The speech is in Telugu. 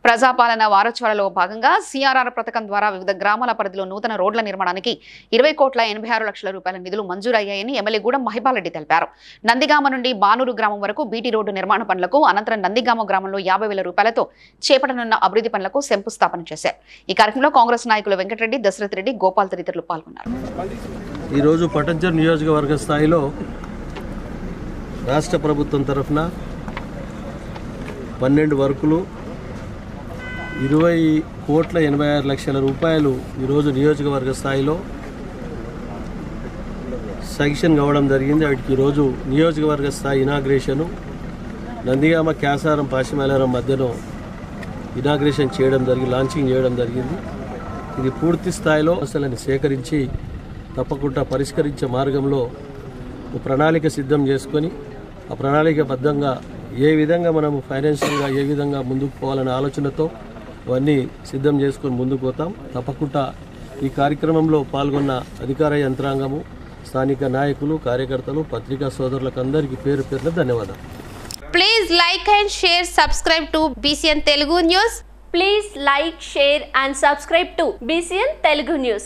ప్రజాపాలన వారోత్సవాలలో భాగంగా సిఆర్ఆర్ పథకం ద్వారా వివిధ గ్రామాల పరిధిలో నూతన రోడ్ల నిర్మాణానికి 20,86,00,000 రూపాయల నిధులు మంజూరయ్యాయని ఎమ్మెల్యే గూడెం మహిపాల్రెడ్డి తెలిపారు. నందిగామ నుండి బానూరు గ్రామం వరకు బీటీ రోడ్డు నిర్మాణ పనులకు, అనంతరం నందిగామ గ్రామంలో 50,000 రూపాయలతో చేపట్టనున్న అభివృద్ధి పనులకు శంకుస్థాపన చేశారు. ఈ కార్యక్రమంలో కాంగ్రెస్ నాయకులు వెంకటరెడ్డి, దశరథ్ రెడ్డి, గోపాల్ తదితరులు పాల్గొన్నారు. ఈ రోజు పటంచెరు నియోజకవర్గ స్థాయిలో రాష్ట్ర ప్రభుత్వం తరఫున 12 వర్కులు 20,86,00,000 రూపాయలు ఈరోజు నియోజకవర్గ స్థాయిలో శాంక్షన్ కావడం జరిగింది. వాటికి ఈరోజు నియోజకవర్గ స్థాయి ఇనాగ్రేషను నందిగామ, క్యాసారం, పాశిమేలారం మధ్యలో ఇనాగ్రేషన్ చేయడం జరిగింది, లాంచింగ్ చేయడం జరిగింది. ఇది పూర్తి స్థాయిలో అసలు సేకరించి తప్పకుండా పరిష్కరించే మార్గంలో ప్రణాళిక సిద్ధం చేసుకొని ఆ ప్రణాళికబద్ధంగా ఏ విధంగా మనము ఫైనాన్షియల్గా ఏ విధంగా ముందుకు పోవాలనే ఆలోచనతో అవన్నీ సిద్ధం చేసుకొని ముందుకు పోతాం. తప్పకుండా ఈ కార్యక్రమంలో పాల్గొన్న అధికార యంత్రాంగము, స్థానిక నాయకులు, కార్యకర్తలు, పత్రికా సోదరులకు అందరికీ పేరు పేరున ధన్యవాదాలు. Please like and share, subscribe to BCN Telugu News. Please like, share and subscribe to BCN Telugu News.